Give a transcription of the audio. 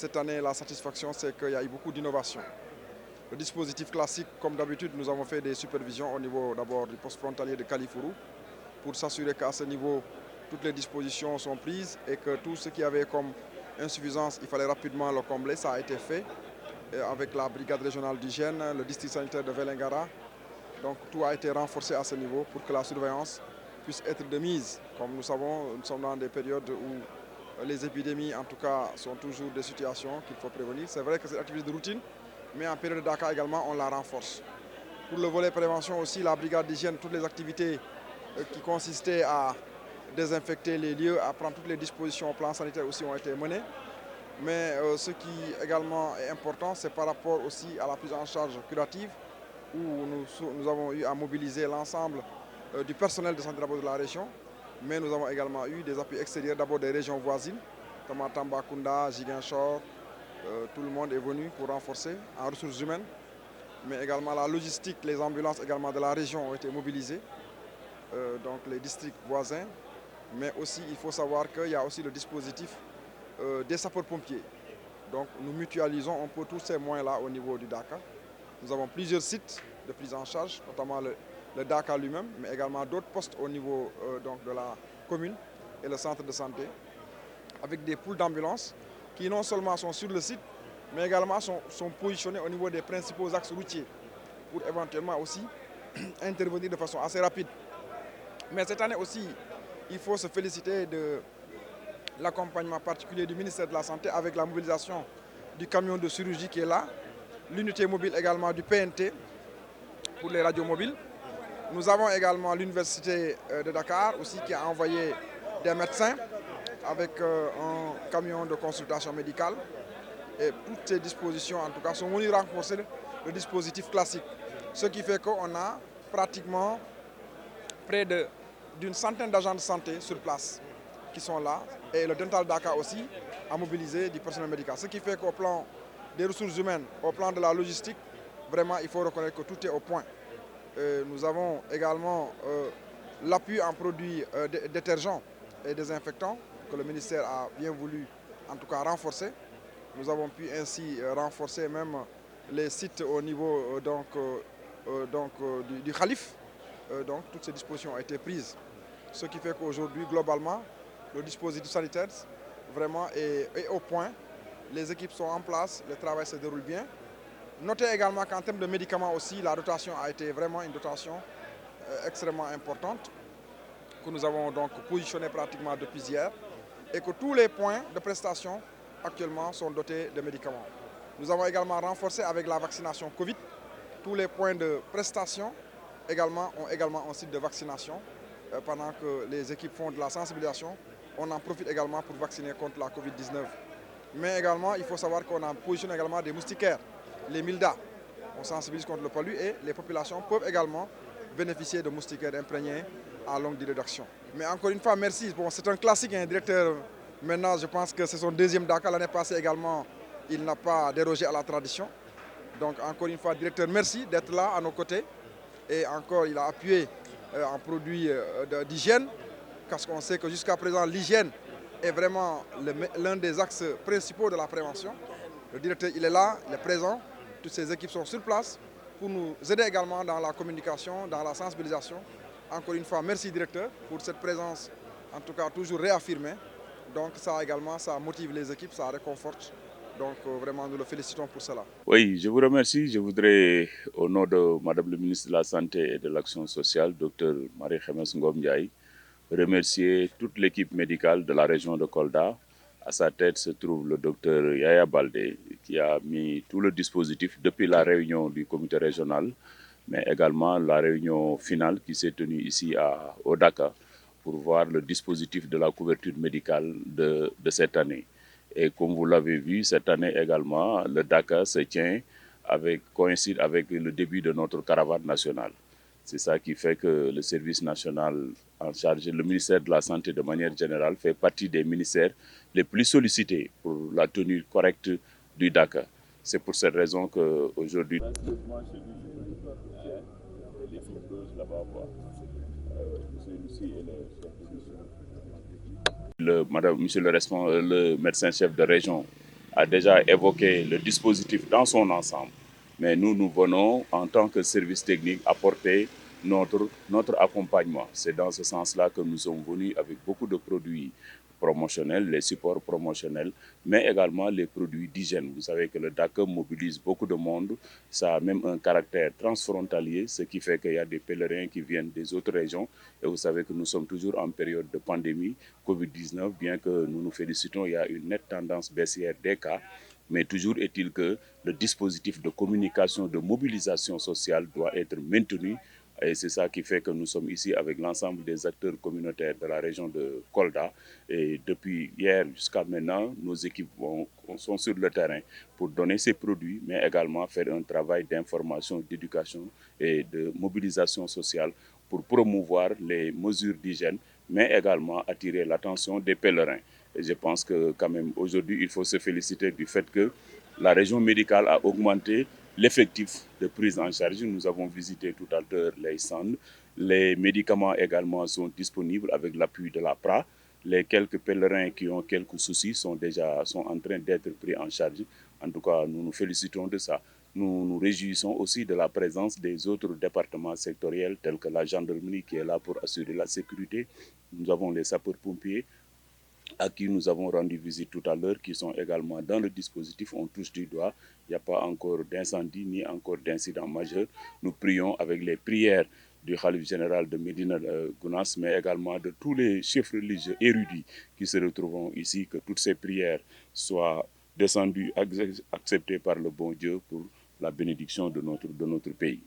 cette année, la satisfaction, c'est qu'il y a eu beaucoup d'innovations. Le dispositif classique, comme d'habitude, nous avons fait des supervisions au niveau d'abord du poste frontalier de Kalifourou pour s'assurer qu'à ce niveau, toutes les dispositions sont prises et que tout ce qui avait comme insuffisance, il fallait rapidement le combler. Ça a été fait avec la brigade régionale d'hygiène, le district sanitaire de Velengara. Donc tout a été renforcé à ce niveau pour que la surveillance puisse être de mise. Comme nous savons, nous sommes dans des périodes où les épidémies, en tout cas, sont toujours des situations qu'il faut prévenir. C'est vrai que c'est une activité de routine, mais en période de Dakar également, on la renforce. Pour le volet prévention aussi, la brigade d'hygiène, toutes les activités qui consistaient à désinfecter les lieux, à prendre toutes les dispositions au plan sanitaire aussi ont été menées. Mais ce qui également est important, c'est par rapport aussi à la prise en charge curative, où nous avons eu à mobiliser l'ensemble du personnel de santé d'abord de la région, mais nous avons également eu des appuis extérieurs d'abord des régions voisines, comme Tambacounda, Ziguinchor, tout le monde est venu pour renforcer en ressources humaines, mais également la logistique, les ambulances également de la région ont été mobilisées, donc les districts voisins, mais aussi il faut savoir qu'il y a aussi le dispositif des sapeurs-pompiers. Donc nous mutualisons un peu tous ces moyens-là au niveau du Dakar. Nous avons plusieurs sites de prise en charge, notamment le Dakar lui-même, mais également d'autres postes au niveau donc de la commune et le centre de santé, avec des poules d'ambulance qui non seulement sont sur le site, mais également sont positionnés au niveau des principaux axes routiers pour éventuellement aussi intervenir de façon assez rapide. Mais cette année aussi, il faut se féliciter de l'accompagnement particulier du ministère de la Santé avec la mobilisation du camion de chirurgie qui est là, l'unité mobile également du PNT pour les radios mobiles. Nous avons également l'université de Dakar aussi qui a envoyé des médecins avec un camion de consultation médicale. Et toutes ces dispositions, en tout cas, sont venues renforcer le dispositif classique. Ce qui fait qu'on a pratiquement près d'une centaine d'agents de santé sur place qui sont là. Et le Dental Dakar aussi a mobilisé du personnel médical. Ce qui fait qu'au plan des ressources humaines, au plan de la logistique, vraiment, il faut reconnaître que tout est au point. Nous avons également l'appui en produits détergents et désinfectants que le ministère a bien voulu, en tout cas, renforcer. Nous avons pu ainsi renforcer même les sites au niveau du Khalif. Donc toutes ces dispositions ont été prises. Ce qui fait qu'aujourd'hui, globalement, le dispositif sanitaire vraiment est au point. Les équipes sont en place, le travail se déroule bien. Notez également qu'en termes de médicaments aussi, la dotation a été vraiment une dotation extrêmement importante que nous avons donc positionné pratiquement depuis hier et que tous les points de prestation actuellement sont dotés de médicaments. Nous avons également renforcé avec la vaccination Covid. Tous les points de prestation également ont également un site de vaccination. Pendant que les équipes font de la sensibilisation, on en profite également pour vacciner contre la Covid-19. Mais également, il faut savoir qu'on a positionné également des moustiquaires, les Milda. On sensibilise contre le palu et les populations peuvent également bénéficier de moustiquaires imprégnés à longue durée d'action. Mais encore une fois, merci. Bon, c'est un classique, un directeur. Maintenant, je pense que c'est son deuxième Dakar. L'année passée également, il n'a pas dérogé à la tradition. Donc encore une fois, directeur, merci d'être là à nos côtés. Et encore, il a appuyé en produits d'hygiène, parce qu'on sait que jusqu'à présent, l'hygiène est vraiment l'un des axes principaux de la prévention. Le directeur, il est là, il est présent. Toutes ses équipes sont sur place pour nous aider également dans la communication, dans la sensibilisation. Encore une fois, merci directeur pour cette présence, en tout cas toujours réaffirmée. Donc ça également, ça motive les équipes, ça réconforte. Donc vraiment, nous le félicitons pour cela. Oui, je vous remercie. Je voudrais, au nom de Madame le ministre de la Santé et de l'Action sociale, Dr Marie-Khémesse Ngom Ndiaye, remercier toute l'équipe médicale de la région de Kolda. À sa tête se trouve le docteur Yaya Baldé, qui a mis tout le dispositif depuis la réunion du comité régional, mais également la réunion finale qui s'est tenue ici au Dakar pour voir le dispositif de la couverture médicale de cette année. Et comme vous l'avez vu, cette année également, le Dakar se tient coïncide avec le début de notre caravane nationale. C'est ça qui fait que le service national en charge, le ministère de la Santé de manière générale, fait partie des ministères les plus sollicités pour la tenue correcte du Dakar. C'est pour cette raison qu'aujourd'hui... Monsieur le médecin-chef de région a déjà évoqué le dispositif dans son ensemble. Mais nous venons, en tant que service technique, apporter notre accompagnement. C'est dans ce sens-là que nous sommes venus avec beaucoup de produits promotionnels, les supports promotionnels, mais également les produits d'hygiène. Vous savez que le Dakar mobilise beaucoup de monde, ça a même un caractère transfrontalier, ce qui fait qu'il y a des pèlerins qui viennent des autres régions. Et vous savez que nous sommes toujours en période de pandémie, Covid-19, bien que nous nous félicitons, il y a une nette tendance baissière des cas. Mais toujours est-il que le dispositif de communication, de mobilisation sociale doit être maintenu. Et c'est ça qui fait que nous sommes ici avec l'ensemble des acteurs communautaires de la région de Kolda. Et depuis hier jusqu'à maintenant, nos équipes sont sur le terrain pour donner ces produits, mais également faire un travail d'information, d'éducation et de mobilisation sociale pour promouvoir les mesures d'hygiène, mais également attirer l'attention des pèlerins. Et je pense que quand même aujourd'hui, il faut se féliciter du fait que la région médicale a augmenté l'effectif de prise en charge. Nous avons visité tout à l'heure les centres. Les médicaments également sont disponibles avec l'appui de la PRA. Les quelques pèlerins qui ont quelques soucis sont en train d'être pris en charge. En tout cas, nous nous félicitons de ça. Nous nous réjouissons aussi de la présence des autres départements sectoriels tels que la gendarmerie qui est là pour assurer la sécurité. Nous avons les sapeurs-pompiers à qui nous avons rendu visite tout à l'heure, qui sont également dans le dispositif. On touche du doigt, il n'y a pas encore d'incendie ni encore d'incident majeur. Nous prions avec les prières du Khalif général de Médina Gounass, mais également de tous les chefs religieux érudits qui se retrouvent ici, que toutes ces prières soient descendues, acceptées par le bon Dieu pour la bénédiction de notre pays.